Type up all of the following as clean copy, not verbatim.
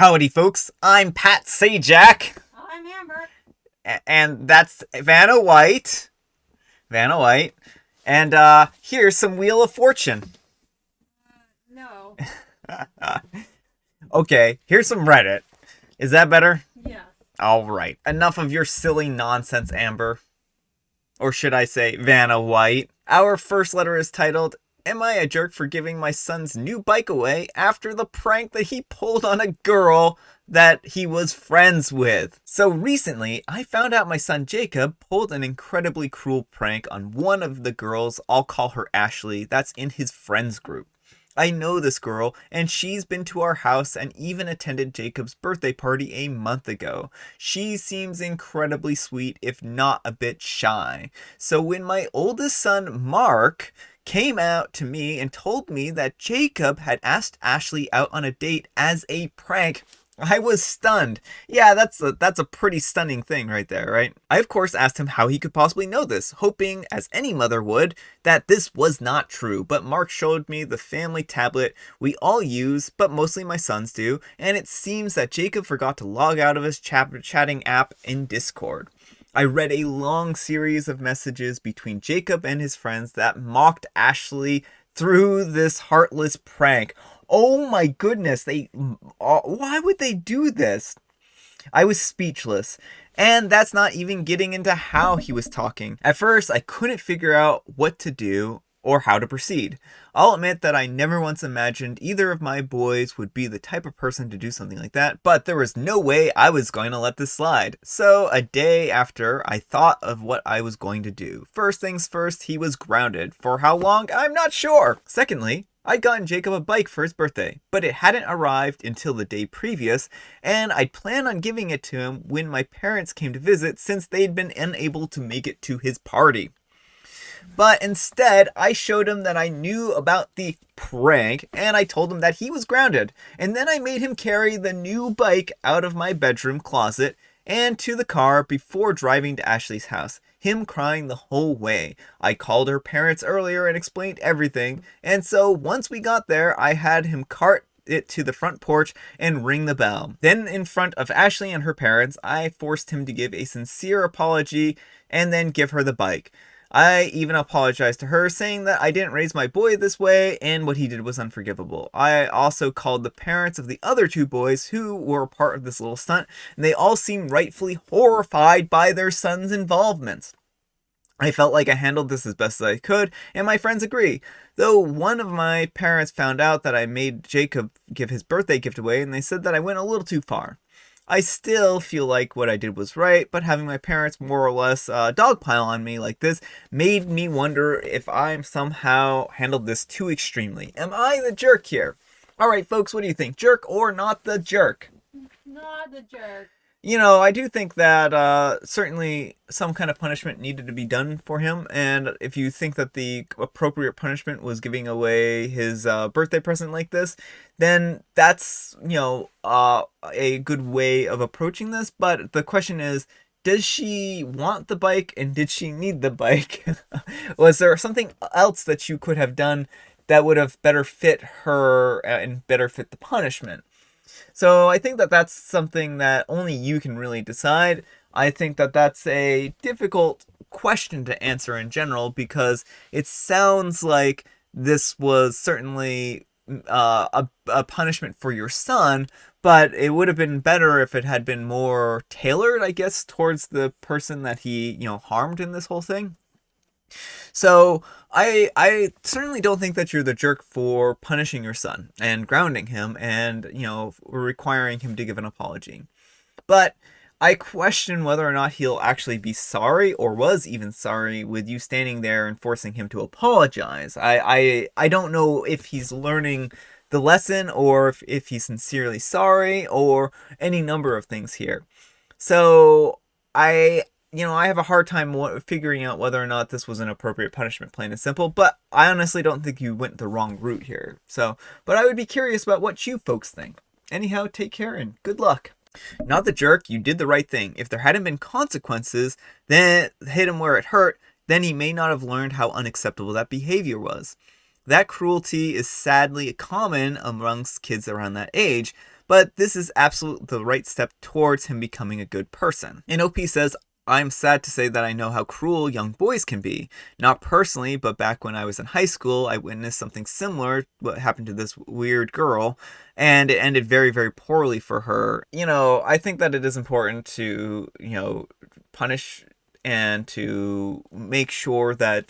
Howdy, folks. I'm Pat Sajak. I'm Amber. And that's Vanna White. Vanna White. And here's some Wheel of Fortune. No. Okay, here's some Reddit. Is that better? Yes. Alright. Enough of your silly nonsense, Amber. Or should I say, Vanna White. Our first letter is titled, Am I a jerk for giving my son's new bike away after the prank that he pulled on a girl that he was friends with? So recently, I found out my son Jacob pulled an incredibly cruel prank on one of the girls, I'll call her Ashley, that's in his friends group. I know this girl, and she's been to our house and even attended Jacob's birthday party a month ago. She seems incredibly sweet, if not a bit shy. So when my oldest son, Mark, came out to me and told me that Jacob had asked Ashley out on a date as a prank, I was stunned. Yeah, that's a pretty stunning thing right there, right? I of course asked him how he could possibly know this, hoping, as any mother would, that this was not true. But Mark showed me the family tablet we all use, but mostly my sons do, and it seems that Jacob forgot to log out of his chatting app in Discord. I read a long series of messages between Jacob and his friends that mocked Ashley through this heartless prank. Oh my goodness, why would they do this? I was speechless. And that's not even getting into how he was talking. At first, I couldn't figure out what to do or how to proceed. I'll admit that I never once imagined either of my boys would be the type of person to do something like that, but there was no way I was going to let this slide. So a day after, I thought of what I was going to do. First things first, he was grounded. For how long? I'm not sure. Secondly, I'd gotten Jacob a bike for his birthday, but it hadn't arrived until the day previous, and I'd planned on giving it to him when my parents came to visit since they'd been unable to make it to his party. But instead, I showed him that I knew about the prank, and I told him that he was grounded. And then I made him carry the new bike out of my bedroom closet and to the car before driving to Ashley's house, him crying the whole way. I called her parents earlier and explained everything, and so once we got there, I had him cart it to the front porch and ring the bell. Then in front of Ashley and her parents, I forced him to give a sincere apology and then give her the bike. I even apologized to her, saying that I didn't raise my boy this way and what he did was unforgivable. I also called the parents of the other two boys who were part of this little stunt, and they all seemed rightfully horrified by their son's involvement. I felt like I handled this as best as I could, and my friends agree. Though one of my parents found out that I made Jacob give his birthday gift away, and they said that I went a little too far. I still feel like what I did was right, but having my parents more or less dogpile on me like this made me wonder if I'm somehow handled this too extremely. Am I the jerk here? Alright folks, what do you think? Jerk or not the jerk? Not the jerk. You know, I do think that certainly some kind of punishment needed to be done for him, and if you think that the appropriate punishment was giving away his birthday present like this, then that's, a good way of approaching this. But the question is, does she want the bike and did she need the bike? Was there something else that you could have done that would have better fit her and better fit the punishment? So I think that that's something that only you can really decide. I think that that's a difficult question to answer in general because it sounds like this was certainly a punishment for your son, but it would have been better if it had been more tailored, I guess, towards the person that he, harmed in this whole thing. So I certainly don't think that you're the jerk for punishing your son and grounding him and, requiring him to give an apology. But I question whether or not he'll actually be sorry or was even sorry with you standing there and forcing him to apologize. I don't know if he's learning the lesson or if he's sincerely sorry or any number of things here. So I have a hard time figuring out whether or not this was an appropriate punishment, plain and simple, but I honestly don't think you went the wrong route here. But I would be curious about what you folks think. Anyhow, take care and good luck. Not the jerk, you did the right thing. If there hadn't been consequences, then hit him where it hurt, then he may not have learned how unacceptable that behavior was. That cruelty is sadly common amongst kids around that age, but this is absolutely the right step towards him becoming a good person. And OP says, I'm sad to say that I know how cruel young boys can be. Not personally, but back when I was in high school, I witnessed something similar, what happened to this weird girl, and it ended very, very poorly for her. I think that it is important to, punish and to make sure that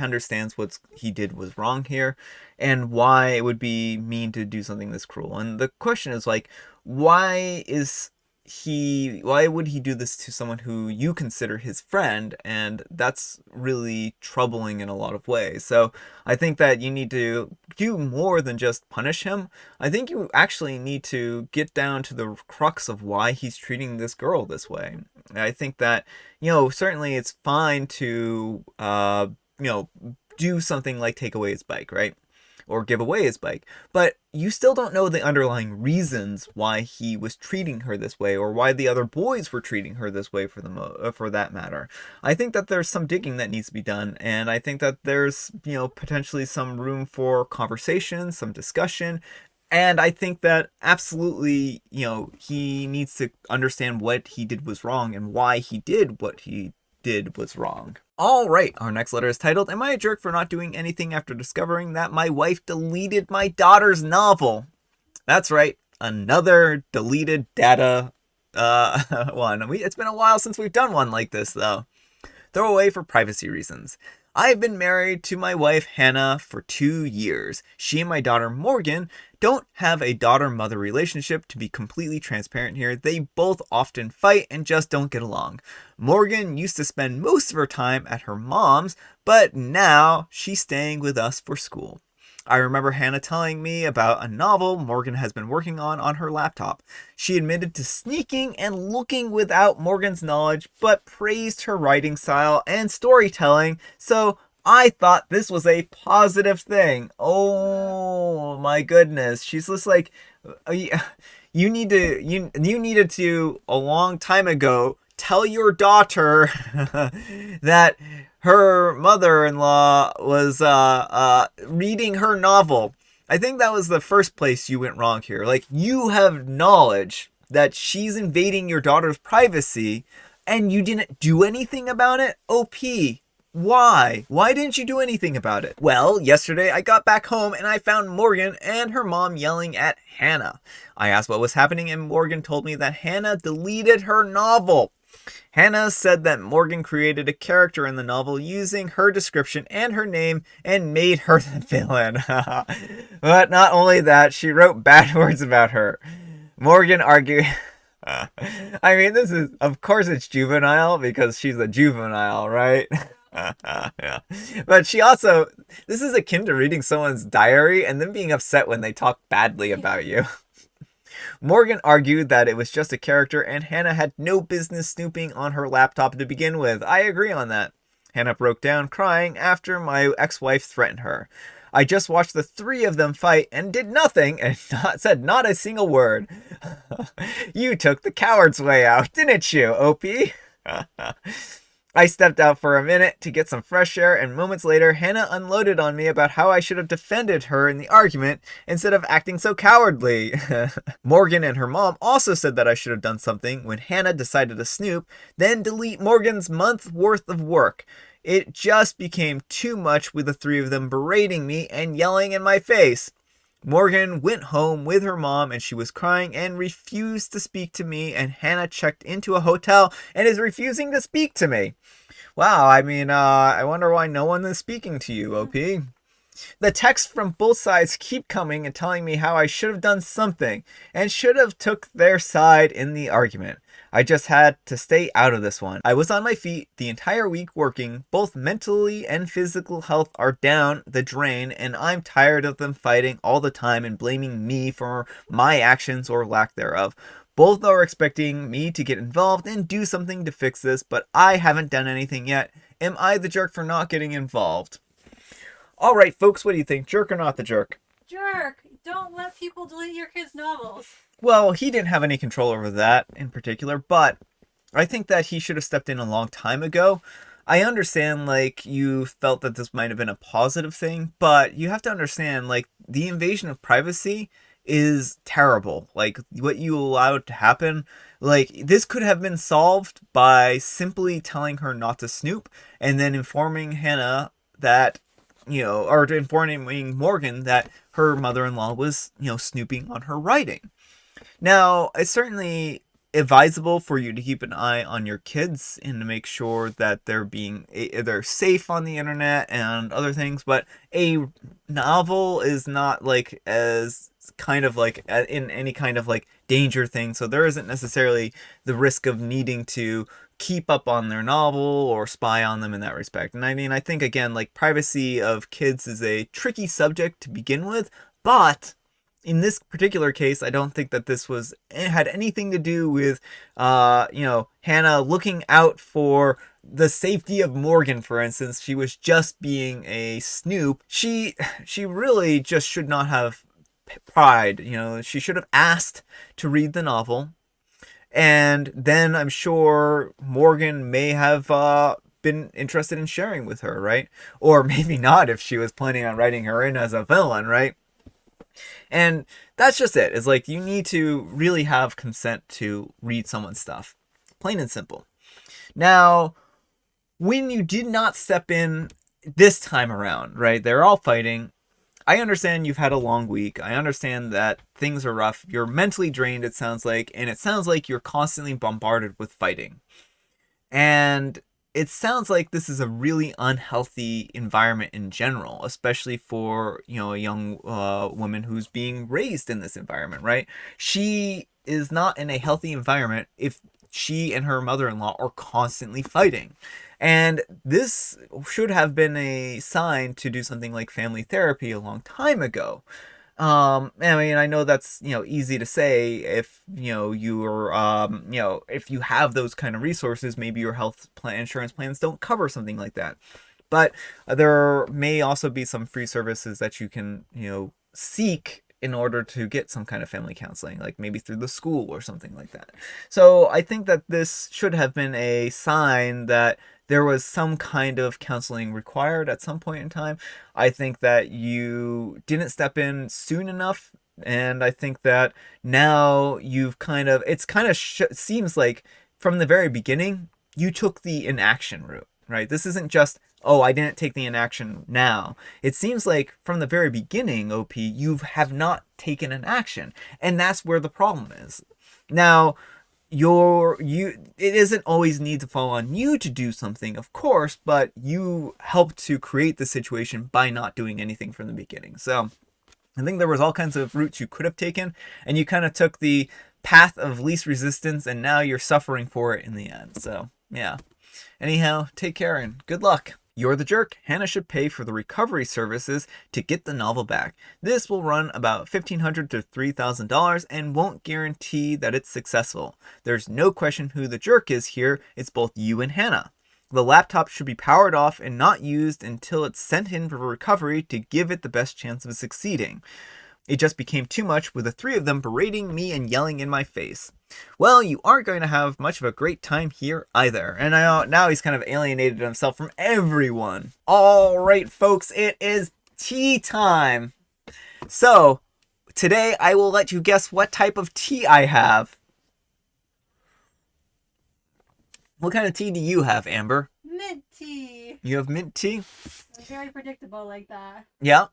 understands what he did was wrong here, and why it would be mean to do something this cruel. And the question is like, why would he do this to someone who you consider his friend? And that's really troubling in a lot of ways. So I think that you need to do more than just punish him. I think you actually need to get down to the crux of why he's treating this girl this way. I think that, certainly it's fine to, do something like take away his bike, right? Or give away his bike. But you still don't know the underlying reasons why he was treating her this way, or why the other boys were treating her this way for that matter. I think that there's some digging that needs to be done, and I think that there's, potentially some room for conversation, some discussion. And I think that absolutely, he needs to understand what he did was wrong and why he did what he did was wrong. All right, our next letter is titled, Am I a jerk for not doing anything after discovering that my wife deleted my daughter's novel? That's right, another deleted data one. It's been a while since we've done one like this, though. Throw away for privacy reasons. I've been married to my wife Hannah for 2 years. She and my daughter Morgan don't have a daughter-mother relationship. To be completely transparent here, they both often fight and just don't get along. Morgan used to spend most of her time at her mom's, but now she's staying with us for school. I remember Hannah telling me about a novel Morgan has been working on her laptop. She admitted to sneaking and looking without Morgan's knowledge, but praised her writing style and storytelling, so I thought this was a positive thing. Oh my goodness. She's just like, you needed to, a long time ago, tell your daughter that her mother-in-law was reading her novel. I think that was the first place you went wrong here. Like, you have knowledge that she's invading your daughter's privacy, and you didn't do anything about it? OP. Why? Why didn't you do anything about it? Well, yesterday I got back home and I found Morgan and her mom yelling at Hannah. I asked what was happening, and Morgan told me that Hannah deleted her novel. Hannah said that Morgan created a character in the novel using her description and her name and made her the villain. But not only that, she wrote bad words about her. Morgan argued... I mean, this is... Of course it's juvenile because she's a juvenile, right? Yeah. But she also... This is akin to reading someone's diary and then being upset when they talk badly about you. Morgan argued that it was just a character and Hannah had no business snooping on her laptop to begin with. I agree on that. Hannah broke down crying after my ex-wife threatened her. I just watched the three of them fight and did nothing and said not a single word. You took the coward's way out, didn't you, OP? I stepped out for a minute to get some fresh air, and moments later, Hannah unloaded on me about how I should have defended her in the argument instead of acting so cowardly. Morgan and her mom also said that I should have done something when Hannah decided to snoop, then delete Morgan's month's worth of work. It just became too much with the three of them berating me and yelling in my face. Morgan went home with her mom and she was crying and refused to speak to me, and Hannah checked into a hotel and is refusing to speak to me. Wow, I mean, I wonder why no one is speaking to you, OP. The texts from both sides keep coming and telling me how I should have done something and should have took their side in the argument. I just had to stay out of this one. I was on my feet the entire week working. Both mentally and physical health are down the drain, and I'm tired of them fighting all the time and blaming me for my actions or lack thereof. Both are expecting me to get involved and do something to fix this, but I haven't done anything yet. Am I the jerk for not getting involved? All right, folks, what do you think? Jerk or not the jerk? Jerk! Don't let people delete your kids' novels. Well, he didn't have any control over that in particular, but I think that he should have stepped in a long time ago. I understand, like, you felt that this might have been a positive thing, but you have to understand, like, the invasion of privacy is terrible. Like, what you allowed to happen, like, this could have been solved by simply telling her not to snoop and then informing Hannah that, or informing Morgan that her mother-in-law was, snooping on her writing. Now, it's certainly advisable for you to keep an eye on your kids and to make sure that they're safe on the internet and other things, but a novel is not like as kind of like in any kind of like danger thing, so there isn't necessarily the risk of needing to keep up on their novel or spy on them in that respect. And I mean, I think again, like, privacy of kids is a tricky subject to begin with, but in this particular case, I don't think that this had anything to do with, Hannah looking out for the safety of Morgan, for instance. She was just being a snoop. She really just should not have pried. She should have asked to read the novel, and then I'm sure Morgan may have been interested in sharing with her, right? Or maybe not, if she was planning on writing her in as a villain, right? And that's just it. It's like, you need to really have consent to read someone's stuff. Plain and simple. Now, when you did not step in this time around, right? They're all fighting. I understand you've had a long week. I understand that things are rough. You're mentally drained, it sounds like. And it sounds like you're constantly bombarded with fighting. And it sounds like this is a really unhealthy environment in general, especially for, a young woman who's being raised in this environment, right? She is not in a healthy environment if she and her mother-in-law are constantly fighting. And this should have been a sign to do something like family therapy a long time ago. I mean, I know that's, easy to say if, you're, if you have those kind of resources, maybe your insurance plans don't cover something like that. But there may also be some free services that you can, seek in order to get some kind of family counseling, like maybe through the school or something like that. So I think that this should have been a sign that there was some kind of counseling required at some point in time. I think that you didn't step in soon enough, and I think that now seems like from the very beginning you took the inaction route, right? This isn't just, oh, I didn't take the inaction now. It seems like from the very beginning, OP, you have not taken an action, and that's where the problem is. Now, it isn't always need to fall on you to do something, of course, but you helped to create the situation by not doing anything from the beginning. So I think there was all kinds of routes you could have taken, and you kind of took the path of least resistance, and now you're suffering for it in the end. So yeah. Anyhow, take care and good luck. You're the jerk. Hannah should pay for the recovery services to get the novel back. This will run about $1,500 to $3,000 and won't guarantee that it's successful. There's no question who the jerk is here. It's both you and Hannah. The laptop should be powered off and not used until it's sent in for recovery to give it the best chance of succeeding. It just became too much with the three of them berating me and yelling in my face. Well, you aren't going to have much of a great time here either. And now he's kind of alienated himself from everyone. All right, folks, it is tea time. So, today I will let you guess what type of tea I have. What kind of tea do you have, Amber? Mint tea. You have mint tea? It's very predictable like that. Yeah.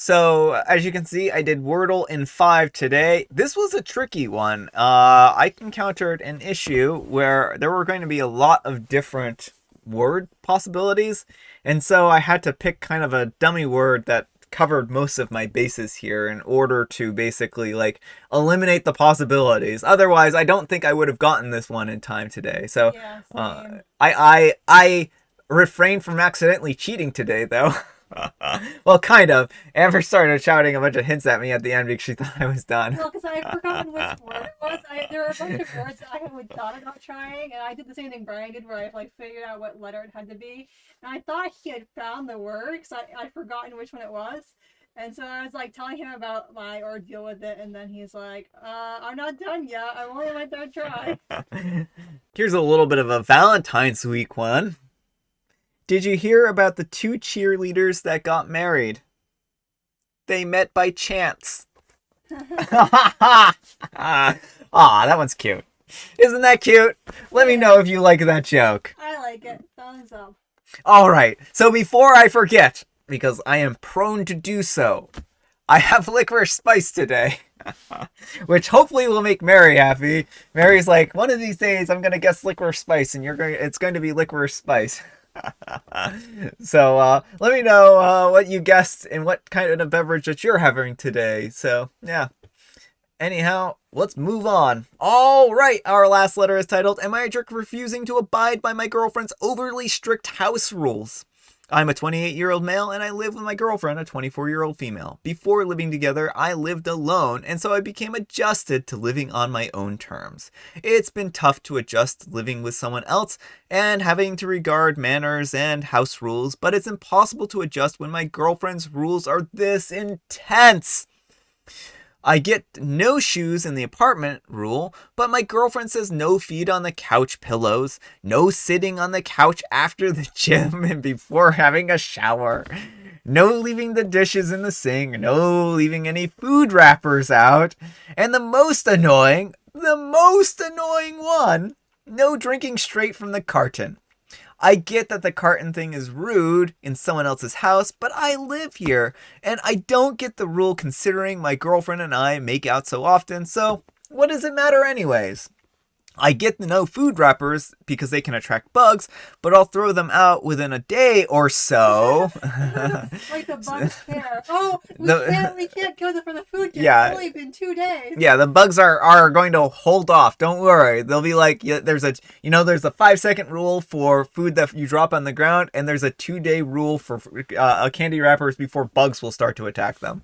So, as you can see, I did Wordle in 5 today. This was a tricky one. I encountered an issue where there were going to be a lot of different word possibilities, and so I had to pick kind of a dummy word that covered most of my bases here in order to basically, like, eliminate the possibilities. Otherwise, I don't think I would have gotten this one in time today. So, Yeah, I refrained from accidentally cheating today, though. Well, kind of. Amber started shouting a bunch of hints at me at the end because she thought I was done. Well, because I had forgotten which word it was. There were a bunch of words that I had thought about trying, and I did the same thing Brian did, where I like figured out what letter it had to be. And I thought he had found the word, because I'd forgotten which one it was. And so I was like telling him about my ordeal with it, and then he's like, I'm not done yet. I'm only on my third try. Here's a little bit of a Valentine's Week one. Did you hear about the 2 cheerleaders that got married? They met by chance. That one's cute. Isn't that cute? Let me know if you like that joke. I like it. Thumbs up. All right. So before I forget, because I am prone to do so, I have licorice spice today. Which hopefully will make Mary happy. Mary's like, one of these days I'm gonna guess licorice spice, and it's going to be licorice spice. So let me know what you guessed and what kind of beverage that you're having today. So yeah. Anyhow, let's move on. All right, our last letter is titled, Am I a jerk for refusing to abide by my girlfriend's overly strict house rules? I'm a 28-year-old male and I live with my girlfriend, a 24-year-old female. Before living together, I lived alone, and so I became adjusted to living on my own terms. It's been tough to adjust living with someone else and having to regard manners and house rules, but it's impossible to adjust when my girlfriend's rules are this intense. I get no shoes in the apartment rule, but my girlfriend says no feet on the couch pillows, no sitting on the couch after the gym and before having a shower, no leaving the dishes in the sink, no leaving any food wrappers out, and the most annoying one, no drinking straight from the carton. I get that the carton thing is rude in someone else's house, but I live here, and I don't get the rule considering my girlfriend and I make out so often, so what does it matter anyways? I get the no food wrappers because they can attract bugs, but I'll throw them out within a day or so. Like the bugs care. Oh, we can't kill them for the food yet. Yeah. It's only been 2 days. Yeah, the bugs are going to hold off. Don't worry. They'll be like, there's a 5-second rule for food that you drop on the ground, and there's a 2-day rule for candy wrappers before bugs will start to attack them.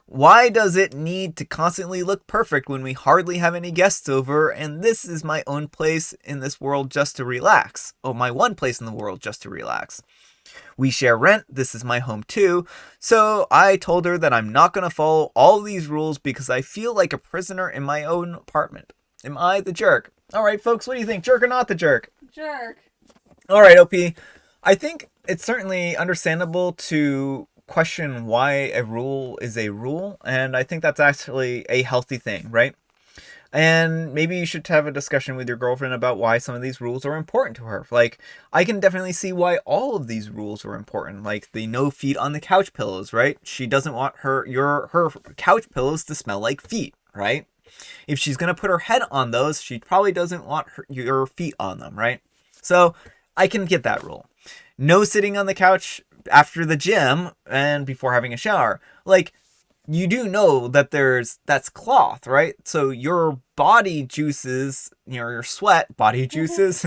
Why does it need to constantly look perfect when we hardly have any guests over, and this is my own place in this world just to relax? Oh, my one place in the world just to relax. We share rent, this is my home too, so I told her that I'm not going to follow all these rules because I feel like a prisoner in my own apartment. Am I the jerk? Alright folks, what do you think? Jerk or not the jerk? Jerk. Alright, OP. I think it's certainly understandable to question why a rule is a rule, and I think that's actually a healthy thing, right? And maybe you should have a discussion with your girlfriend about why some of these rules are important to her. Like, I can definitely see why all of these rules are important, like the no feet on the couch pillows, right? She doesn't want her couch pillows to smell like feet, right? If she's gonna put her head on those, she probably doesn't want your feet on them, right? So I can get that rule. No sitting on the couch after the gym and before having a shower. Like, you do know that that's cloth, right? So your body juices, your sweat body juices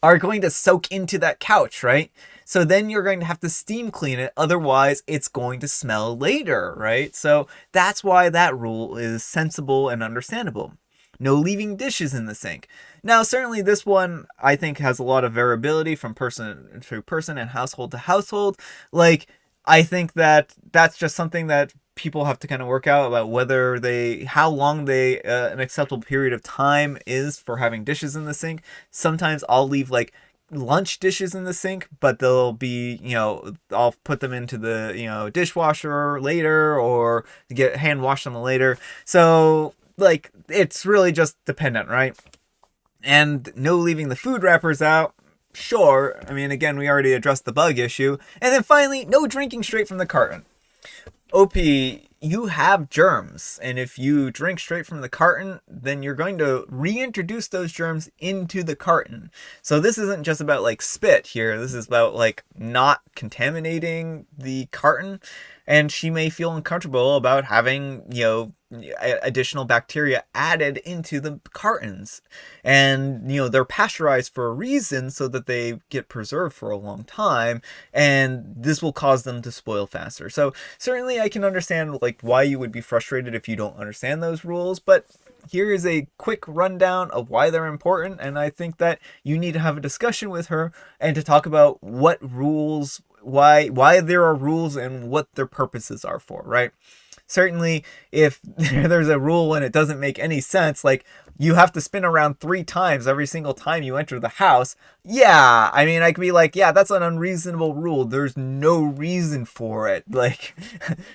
are going to soak into that couch, right? So then you're going to have to steam clean it. Otherwise, it's going to smell later, right? So that's why that rule is sensible and understandable. No leaving dishes in the sink. Now, certainly this one, I think, has a lot of variability from person to person and household to household. Like, I think that that's just something that people have to kind of work out about how long an acceptable period of time is for having dishes in the sink. Sometimes I'll leave like lunch dishes in the sink, but they'll be, I'll put them into the, dishwasher later or hand wash them later. So like, it's really just dependent, right? And no leaving the food wrappers out. Sure. I mean, again, we already addressed the bug issue. And then finally, no drinking straight from the carton. OP, you have germs, and if you drink straight from the carton, then you're going to reintroduce those germs into the carton. So this isn't just about like spit here. This is about like not contaminating the carton, and she may feel uncomfortable about having, additional bacteria added into the cartons. And, they're pasteurized for a reason so that they get preserved for a long time, and this will cause them to spoil faster. So certainly I can understand like why you would be frustrated if you don't understand those rules, but here is a quick rundown of why they're important, and I think that you need to have a discussion with her and to talk about what rules, why there are rules and what their purposes are for, right? Certainly, if there's a rule and it doesn't make any sense, like you have to spin around 3 times every single time you enter the house, yeah, I mean, I could be like, yeah, that's an unreasonable rule. There's no reason for it. Like,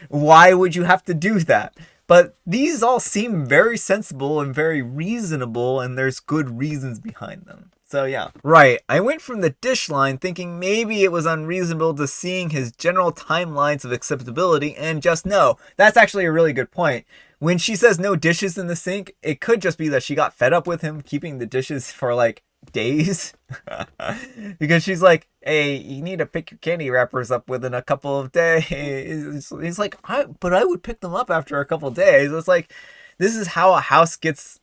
why would you have to do that? But these all seem very sensible and very reasonable, and there's good reasons behind them. So yeah. Right, I went from the dish line thinking maybe it was unreasonable to seeing his general timelines of acceptability, and just no. That's actually a really good point. When she says no dishes in the sink, it could just be that she got fed up with him keeping the dishes for like days. Because she's like, hey, you need to pick your candy wrappers up within a couple of days. He's like, but I would pick them up after a couple of days. It's like, this is how a house gets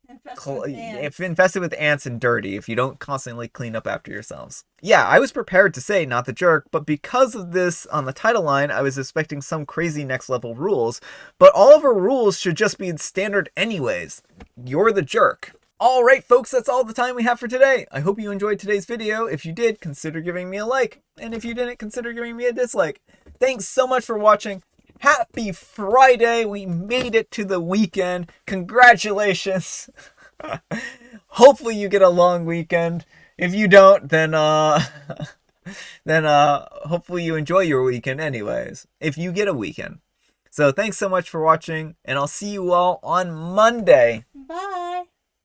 infested with ants and dirty if you don't constantly clean up after yourselves. Yeah, I was prepared to say not the jerk, but because of this on the title line, I was expecting some crazy next level rules. But all of her rules should just be standard anyways. You're the jerk. Alright folks, that's all the time we have for today. I hope you enjoyed today's video. If you did, consider giving me a like. And if you didn't, consider giving me a dislike. Thanks so much for watching. Happy Friday! We made it to the weekend. Congratulations! Hopefully you get a long weekend. If you don't, then hopefully you enjoy your weekend anyways. If you get a weekend. So thanks so much for watching, and I'll see you all on Monday. Bye.